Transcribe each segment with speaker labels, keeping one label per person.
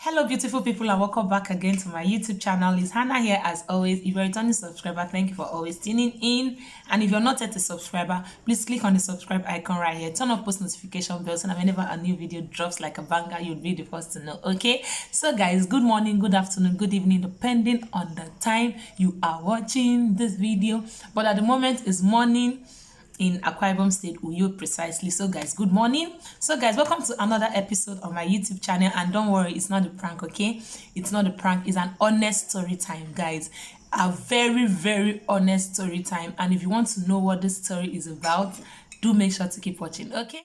Speaker 1: Hello beautiful people and welcome back again to my YouTube channel. It's Hannah here as always. If you're a returning subscriber, thank you for always tuning in, and if you're not yet a subscriber, please click on the subscribe icon right here, turn on post notification bell so that whenever a new video drops like a banger, you'll be the first to know. Okay, so guys, good morning, good afternoon, good evening, depending on the time you are watching this video, but at the moment it's morning in Akwa Ibom State, Uyo precisely. So guys, good morning. So guys, welcome to another episode of my YouTube channel, and don't worry, it's not a prank, okay? It's not a prank, it's an honest story time, guys. A very honest story time, and if you want to know what this story is about, do make sure to keep watching, okay?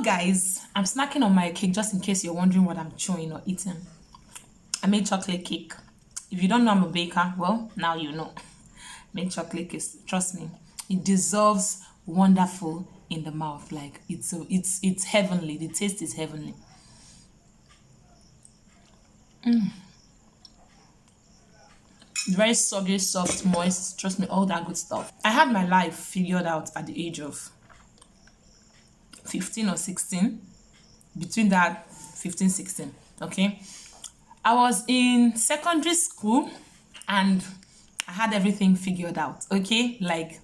Speaker 1: Guys, I'm snacking on my cake just in case you're wondering what I'm chewing or eating. I made chocolate cake. If you don't know I'm a baker, well, now you know. Made chocolate cake, trust me, it dissolves wonderful in the mouth. Like it's heavenly. The taste is heavenly. Very soggy, soft, moist. Trust me, all that good stuff. I had my life figured out at the age of 15 or 16, between that 15 16. Okay, I was in secondary school and I had everything figured out. Okay, like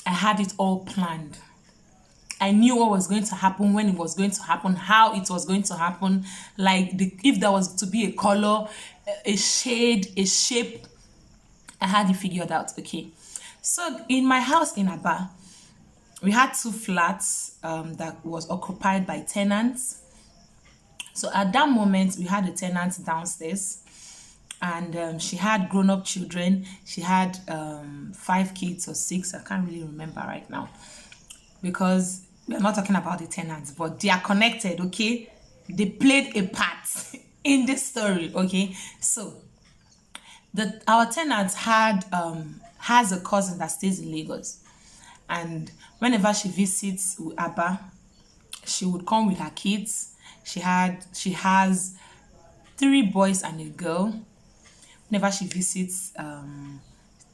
Speaker 1: I had it all planned. I knew what was going to happen, when it was going to happen, how it was going to happen, like if there was to be a color, a shade, a shape, I had it figured out. Okay, so in my house in Aba, we had two flats that was occupied by tenants. So at that moment, we had a tenant downstairs, and she had grown-up children. She had 5 kids or 6. I can't really remember right now, because we're not talking about the tenants, but they are connected, okay? They played a part in this story, okay? So our tenant has a cousin that stays in Lagos. And whenever she visits Aba, she would come with her kids. She has 3 boys and a girl. Whenever she visits,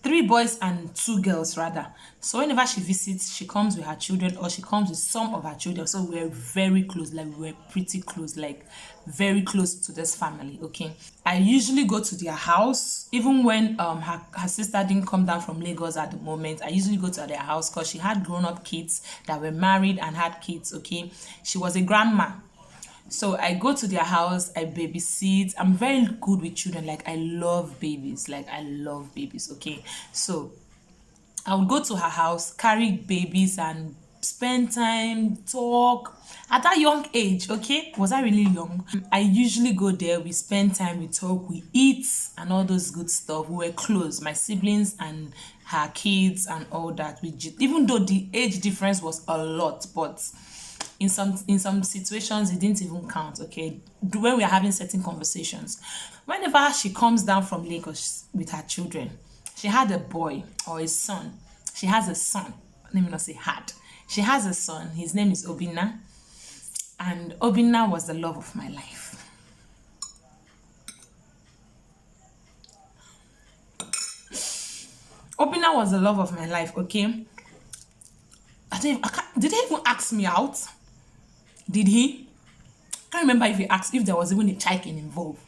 Speaker 1: 3 boys and 2 girls rather. So whenever she visits, she comes with her children, or she comes with some of her children. So we're very close, like we're pretty close, like very close to this family. Okay, I usually go to their house, even when her sister didn't come down from Lagos at the moment. I usually go to their house because she had grown-up kids that were married and had kids. Okay, she was a grandma. So I go to their house, I babysit. I'm very good with children. Like I love babies. Okay, so I would go to her house, carry babies, and spend time, talk. At that young age, okay, was I really young? I usually go there, we spend time, we talk, we eat, and all those good stuff. We were close, my siblings and her kids and all that. Even though the age difference was a lot, but in some situations it didn't even count. Okay, when we are having certain conversations, whenever she comes down from Lagos with her children, she had a boy or a son. She has a son. Let me not say had. She has a son. His name is Obina, and Obina was the love of my life. Obina was the love of my life. Okay, did he even ask me out? Did he? I can't remember if he asked, if there was even a chicken involved,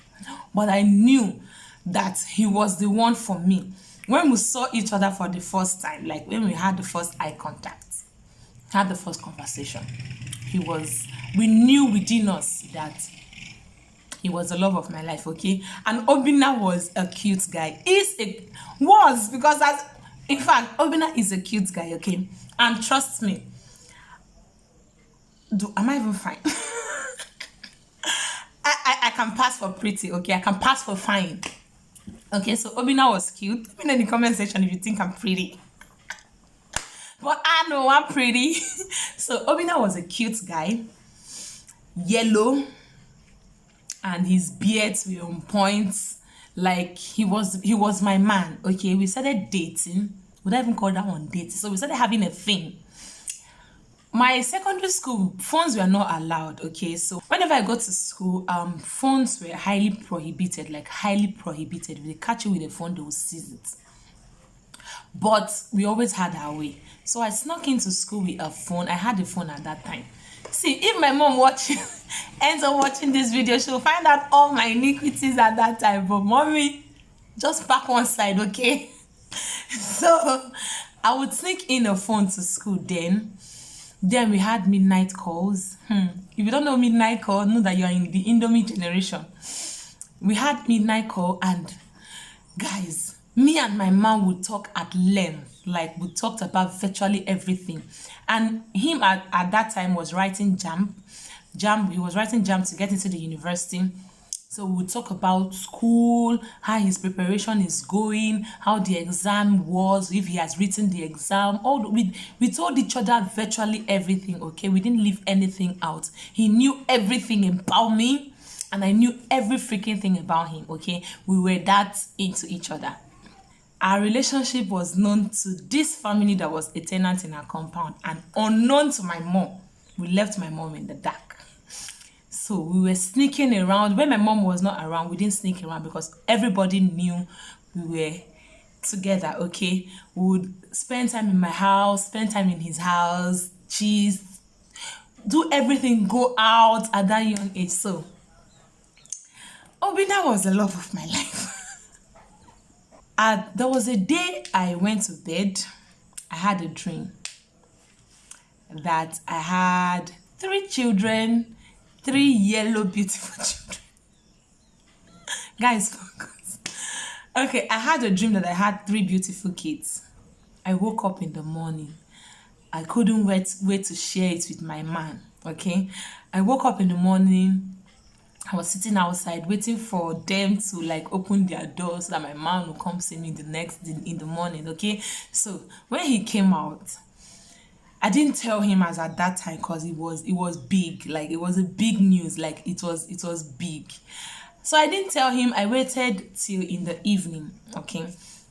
Speaker 1: but I knew that he was the one for me. When we saw each other for the first time, like when we had the first eye contact, had the first conversation, we knew within us that he was the love of my life. Okay, and Obina was a cute guy. In fact, Obina is a cute guy. Okay, and trust me, am I even fine? I can pass for pretty. Okay, I can pass for fine. Okay, so Obina was cute. Let me know in the comment section if you think I'm pretty. But I know I'm pretty. So Obina was a cute guy, yellow, and his beards were on point. Like he was my man. Okay, we started dating. Would I even call that one dating? So we started having a thing. my secondary school, phones were not allowed. Okay, so whenever I go to school, phones were highly prohibited, like highly prohibited. If they catch you with a phone, they will seize it. But we always had our way. So I snuck into school with a phone. I had a phone at that time. See, if my mom watching ends up watching this video, she'll find out all my iniquities at that time. But mommy, just back one side, okay? So I would sneak in a phone to school then. Then we had midnight calls. If you don't know midnight call, know that you're in the Indomie generation. We had midnight call, and guys, me and my mom would talk at length. Like, we talked about virtually everything. And him at that time was writing jam. He was writing jam to get into the university. So we would talk about school, how his preparation is going, how the exam was, if he has written the exam. We told each other virtually everything, okay? We didn't leave anything out. He knew everything about me, and I knew every freaking thing about him, okay? We were that into each other. Our relationship was known to this family that was a tenant in our compound, and unknown to my mom. We left my mom in the dark. So we were sneaking around. When my mom was not around, we didn't sneak around because everybody knew we were together, okay? We would spend time in my house, spend time in his house, cheese, do everything, go out at that young age. So Obina was the love of my life. There was a day I went to bed. I had a dream that I had 3 children, 3 yellow beautiful children. Guys, focus. Okay, I had a dream that I had 3 beautiful kids. I woke up in the morning. I couldn't wait to share it with my man, okay? I woke up in the morning. I was sitting outside waiting for them to like open their doors so that my man would come see me in the morning, okay? So when he came out, I didn't tell him as at that time because it was big, like it was a big news, like it was big. So I didn't tell him. I waited till in the evening, okay?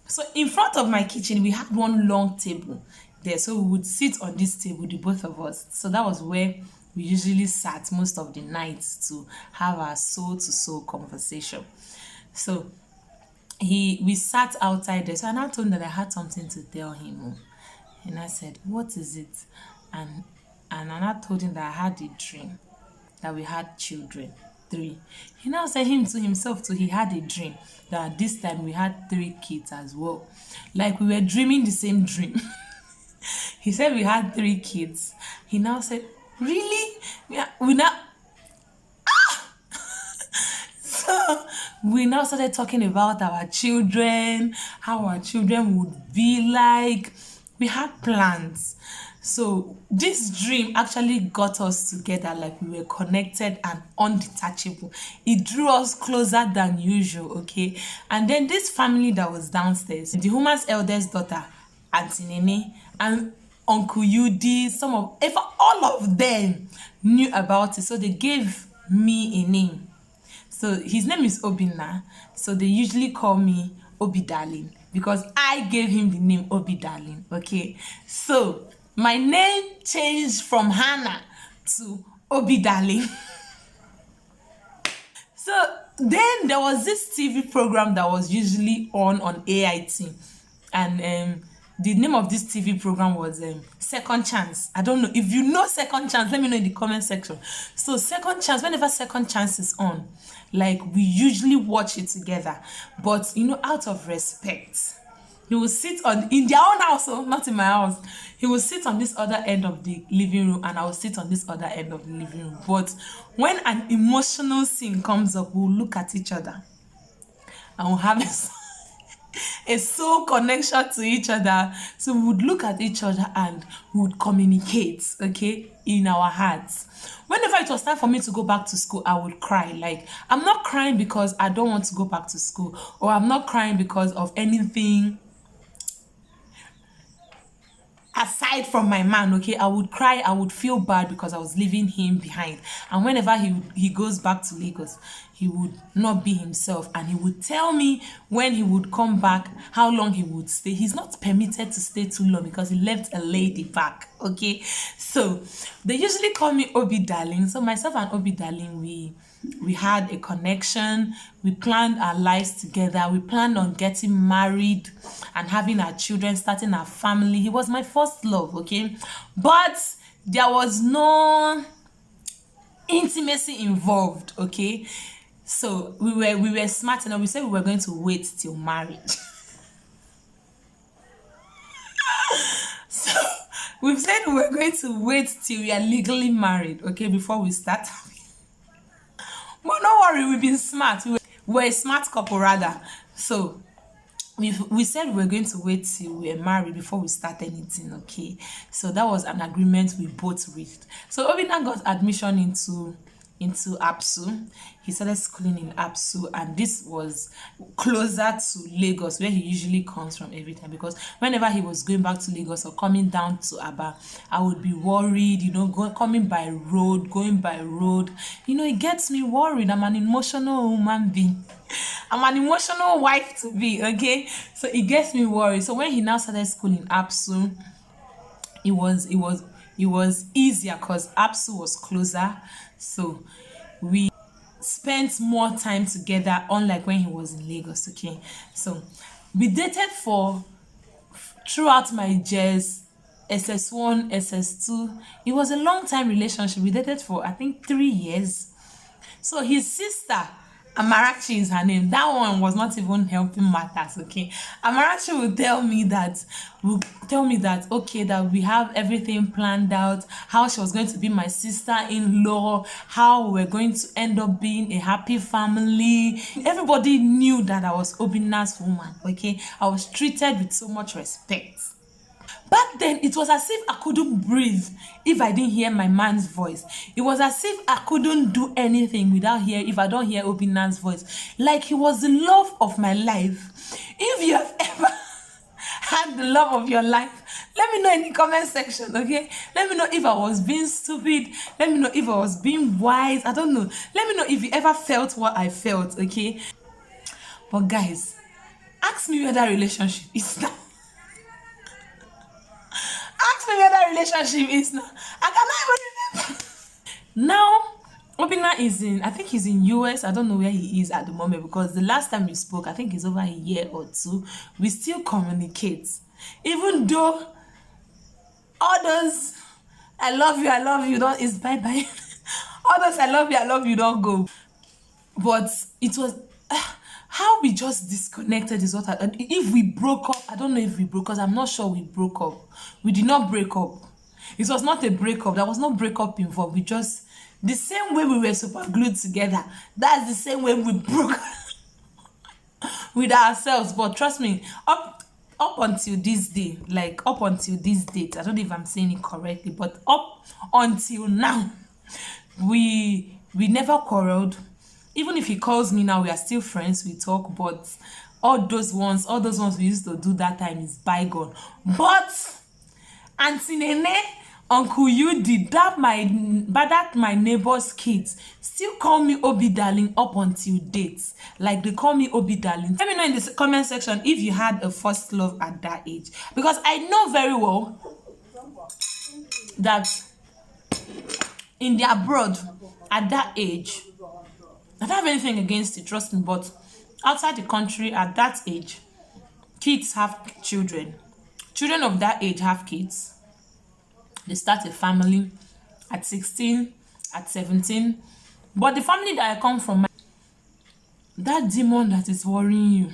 Speaker 1: So in front of my kitchen, we had one long table there, so we would sit on this table, the both of us. So that was where we usually sat most of the nights to have our soul-to-soul conversation. So we sat outside there. So I now told him that I had something to tell him. And I said, what is it? And I now told him that I had a dream that we had children, 3. He now said him to himself too, he had a dream that this time we had 3 kids as well. Like we were dreaming the same dream. He said we had 3 kids. He now said, really? We now so we now started talking about our children, how our children would be like. We had plans. So this dream actually got us together, like we were connected and undetachable. It drew us closer than usual, okay? And then this family that was downstairs, the woman's eldest daughter, Auntie Nene, and Uncle Yudi, all of them knew about it. So they gave me a name. So his name is Obina. So they usually call me Obi Darling because I gave him the name Obi Darling, okay? So my name changed from Hannah to Obi Darling. So then there was this TV program that was usually on AIT, and the name of this TV program was Second Chance. I don't know if you know Second Chance. Let me know in the comment section. So Second Chance, whenever Second Chance is on, like we usually watch it together. But out of respect, he will sit in their own house, so not in my house. He will sit on this other end of the living room, and I will sit on this other end of the living room. But when an emotional scene comes up, we'll look at each other and we'll have a soul connection to each other. So we would look at each other and we would communicate, okay, in our hearts. Whenever it was time for me to go back to school, I would cry. Like, I'm not crying because I don't want to go back to school, or I'm not crying because of anything. aside from my man, okay, I would cry, I would feel bad because I was leaving him behind. And whenever he goes back to Lagos, he would not be himself, and he would tell me when he would come back, how long he would stay. He's not permitted to stay too long because he left a lady back, okay. So they usually call me Obi Darling. So myself and Obi Darling, we had a connection. We planned our lives together. We planned on getting married and having our children, starting our family. He was my first love, okay? But there was no intimacy involved, okay? So we were smart enough. We said we were going to wait till marriage. So we've said we were going to wait till we are legally married, okay, before we start. But don't worry, we've been smart. We're a smart couple rather. So we said we were going to wait till we were married before we start anything, okay. So that was an agreement we both reached. So Obina got admission into APSU. He started schooling in APSU, and this was closer to Lagos, where he usually comes from every time, because whenever he was going back to Lagos or coming down to Aba, I would be worried, coming by road, going by road. It gets me worried. I'm an emotional human being. I'm an emotional wife to be, okay? So it gets me worried. So when he now started school in APSU, it was easier because APSU was closer. So we spent more time together, unlike when he was in Lagos, okay? So we dated for throughout my JS, SS1, SS2. It was a long time relationship. We dated for I think 3 years. So his sister, Amarachi is her name. That one was not even helping matters, okay? Amarachi will tell me that, okay, that we have everything planned out, how she was going to be my sister-in-law, how we're going to end up being a happy family. Everybody knew that I was Obina's woman, okay? I was treated with so much respect. Back then, it was as if I couldn't breathe if I didn't hear my man's voice. It was as if I couldn't do anything if I don't hear Obina's voice. Like he was the love of my life. If you have ever had the love of your life, let me know in the comment section, okay? Let me know if I was being stupid. Let me know if I was being wise. I don't know. Let me know if you ever felt what I felt, okay? But guys, ask me where that relationship is now. Ask me where that relationship is now. I cannot even remember. Now, Obina I think he's in US. I don't know where he is at the moment, because the last time we spoke, I think it's over a year or two. We still communicate. Even though all those I love you, don't, it's bye-bye. All those I love you, don't go. But it was how we just disconnected is what if we broke up. I don't know if we broke, because I'm not sure we broke up. We did not break up. It was not a breakup. There was no breakup involved. We just, the same way we were super glued together, that's the same way we broke with ourselves. But trust me, up until this day, like up until this date, I don't know if I'm saying it correctly, but up until now, we never quarreled. Even if he calls me now, we are still friends, we talk, but all those ones we used to do that time is bygone. But Auntie Nene, Uncle Yudi, that my neighbor's kids still call me Obi Darling up until dates. Like they call me Obi Darling. Let me know in the comment section if you had a first love at that age, because I know very well that in the abroad at that age, I don't have anything against it, trust me, but outside the country at that age, kids have children. Children of that age have kids. They start a family at 16, at 17. But the family that I come from, that demon that is worrying you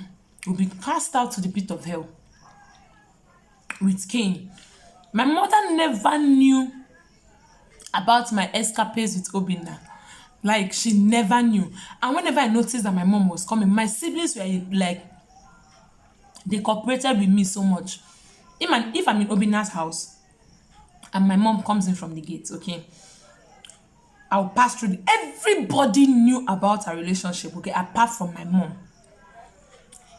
Speaker 1: will be cast out to the pit of hell with Cain. My mother never knew about my escapades with Obina. Like, she never knew. And whenever I noticed that my mom was coming, my siblings were like, they cooperated with me so much. If I'm in Obina's house and my mom comes in from the gate, okay, I'll pass through. Everybody knew about our relationship, okay, apart from my mom.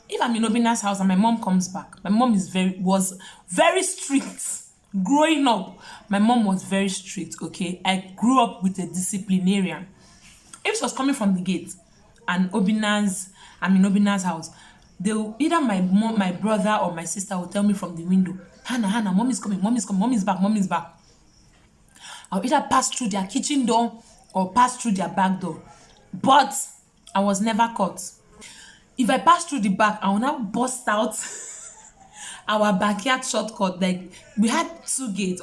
Speaker 1: If I'm in Obina's house and my mom comes back, my mom was very strict Growing up, my mom was very strict, okay? I grew up with a disciplinarian. If she was coming from the gate and I'm in Obina's house, either my mom, my brother, or my sister will tell me from the window, Hannah, Hannah, mom is coming, mom is coming, mom is back, mom is back. I'll either pass through their kitchen door or pass through their back door. But I was never caught. If I pass through the back, I will now bust out our backyard shortcut. Like, we had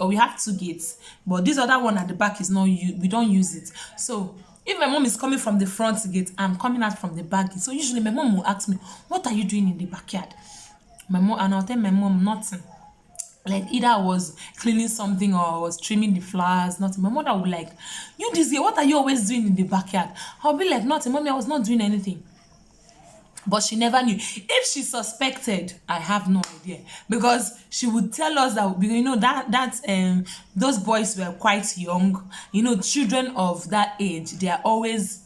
Speaker 1: we have two gates, but this other one at the back is not we don't use it. So if my mom is coming from the front gate, I'm coming out from the back gate. So usually my mom will ask me, what are you doing in the backyard? My mom, and I'll tell my mom nothing. Like, either I was cleaning something or I was trimming the flowers, nothing. My mother would like, you this year, what are you always doing in the backyard? I'll be like, nothing, mommy, I was not doing anything. But she never knew. If she suspected, I have no idea, because she would tell us that, you know, that those boys were quite young. You know, children of that age, they always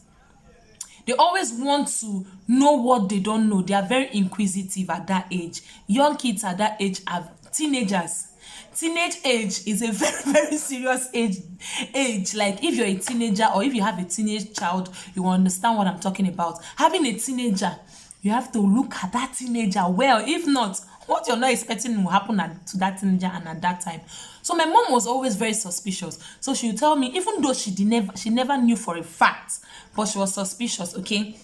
Speaker 1: want to know what they don't know. They are very inquisitive at that age. Young kids at that age are teenagers. Teenage age is a very, very serious age. Like, if you're a teenager or if you have a teenage child, you will understand what I'm talking about. Having a teenager, you have to look at that teenager well. If not, what you're not expecting will happen to that teenager and at that time. So my mom was always very suspicious. So she would tell me, even though she never knew for a fact, but she was suspicious, okay?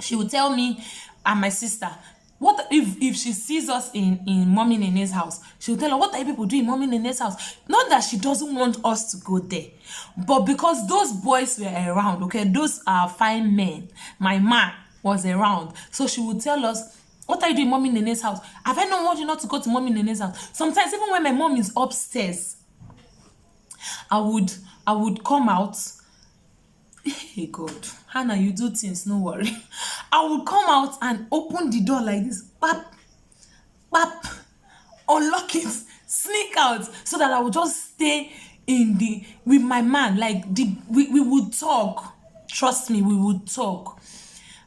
Speaker 1: She would tell me and my sister, what if she sees us in Mommy Nene's house, she would tell her, what are you people doing in Mommy Nene's house? Not that she doesn't want us to go there, but because those boys were around, okay? Those are fine men. My man was around. So she would tell us, what are you doing in Mommy Nene's house? Have I not warned you not to go to Mommy Nene's house? Sometimes even when my mom is upstairs, I would come out. Hey God, Hannah, you do things, no worry. I would come out and open the door like this, pap, pap, unlock it, sneak out, so that I would just stay with my man. Like, we would talk. Trust me, we would talk.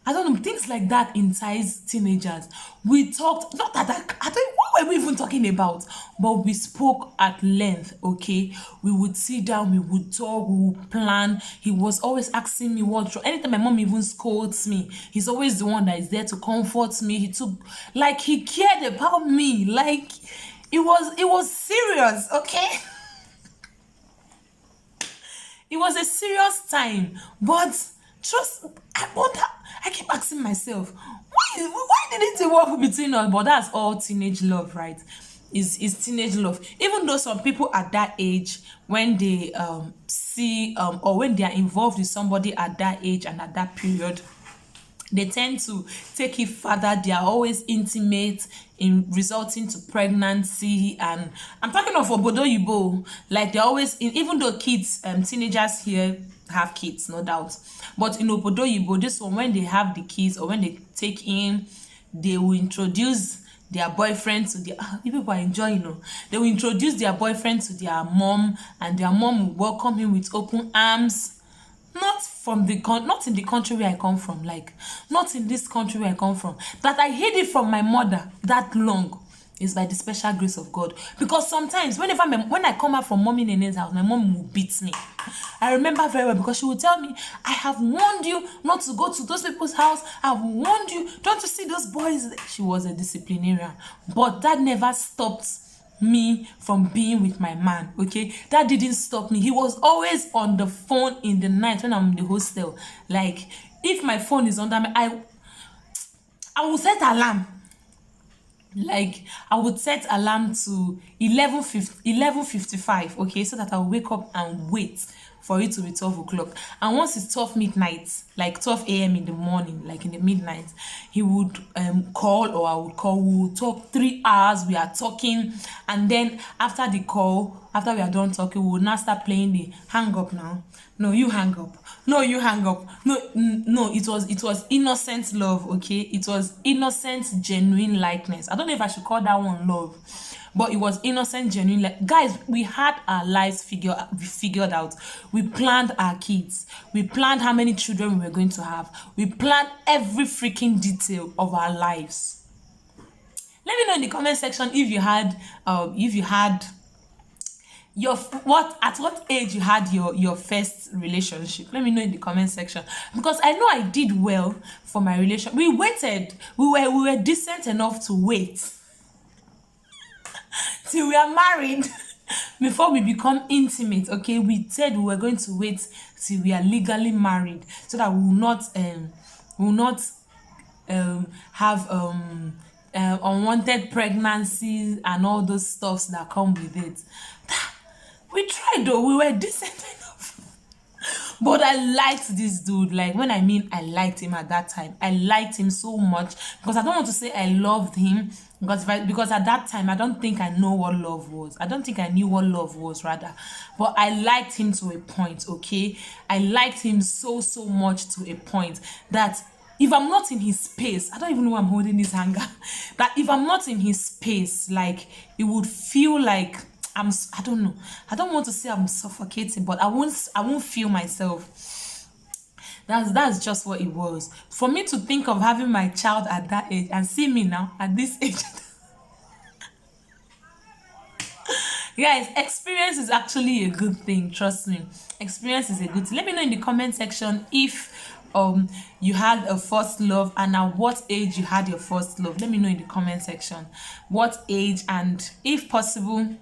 Speaker 1: I don't know, things like that entice teenagers. We talked, not that I don't, what were we even talking about? But we spoke at length, okay? We would sit down, we would talk, we would plan. He was always asking me anytime my mom even scolds me, he's always the one that is there to comfort me. He cared about me. Like, it was serious, okay? It was a serious time, but I keep asking myself, why didn't it work between us? But that's all teenage love, right? Is teenage love. Even though some people at that age, when they see or when they are involved with somebody at that age and at that period, they tend to take it further. They are always intimate, in resulting to pregnancy. And I'm talking of obodo yibo. Like, they're always even though kids, teenagers here have kids, no doubt, but in obodo yibo, this one, when they have the kids or when they take in, they will introduce their boyfriend to their people are enjoying, you know. They will introduce their boyfriend to their mom, and their mom will welcome him with open arms. Not in the country where I come from, like, not in this country where I come from, that I hid it from my mother that long, is by the special grace of God. Because sometimes when I come out from Mommy Nene's house, my mom will beat me. I remember very well, because she would tell me, I have warned you not to go to those people's house. I've warned you, don't you see those boys? She was a disciplinarian, but that never stopped me from being with my man, okay? That didn't stop me. He was always on the phone in the night when I'm in the hostel. Like, if my phone is under me, I will set alarm. Like, I would set alarm to 11:55, okay, so that I'll wake up and wait for it to be 12 o'clock. And once it's 12 midnight, like 12 a.m. in the morning, like in the midnight, he would call, or I would call. We would talk 3 hours. We are talking, and then after the call, after we are done talking, we would now start playing the hang up now. No, you hang up. No, you hang up. No, it was innocent love, okay? It was innocent, genuine likeness. I don't know if I should call that one love, but it was innocent, genuine. Guys, we had our lives figured out. We planned our kids. We planned how many children we were going to have. We planned every freaking detail of our lives. Let me know in the comment section if you had what age you had your first relationship. Let me know in the comment section, because I know I did well for my relation. We waited. We were decent enough to wait till we are married before we become intimate. Okay, we said we were going to wait till we are legally married, so that we will not have unwanted pregnancies and all those stuffs that come with it. We tried though, we were decent enough. But I liked this dude. Like, when I mean I liked him at that time, I liked him so much, because I don't want to say I loved him, because at that time I don't think I know what love was. I don't think I knew what love was, rather. But I liked him to a point, okay? I liked him so much, to a point that if I'm not in his space, I don't even know why I'm holding this hanger. That if I'm not in his space, like, it would feel like I don't know. I don't want to say I'm suffocating, but I won't feel myself. That's just what it was. For me to think of having my child at that age, and see me now at this age. Guys, experience is actually a good thing. Trust me, experience is a good thing. Let me know in the comment section if you had a first love, and at what age you had your first love. Let me know in the comment section what age, and if possible,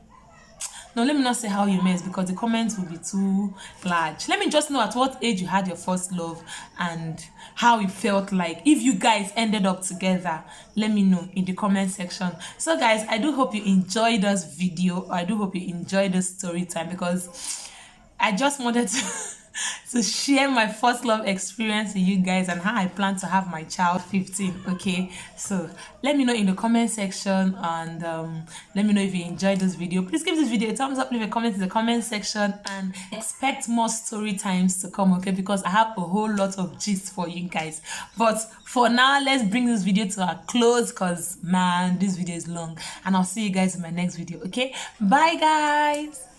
Speaker 1: no, let me not say how you met, because the comments will be too large. Let me just know at what age you had your first love and how it felt like. If you guys ended up together, let me know in the comment section. So guys, I do hope you enjoyed this video. I do hope you enjoyed this story time, because I just wanted to share my first love experience with you guys, and how I plan to have my child 15. Okay, so let me know in the comment section, and let me know if you enjoyed this video. Please give this video a thumbs up, leave a comment in the comment section, and expect more story times to come, okay? Because I have a whole lot of gist for you guys. But for now, let's bring this video to a close, because man, this video is long, and I'll see you guys in my next video. Okay, bye guys.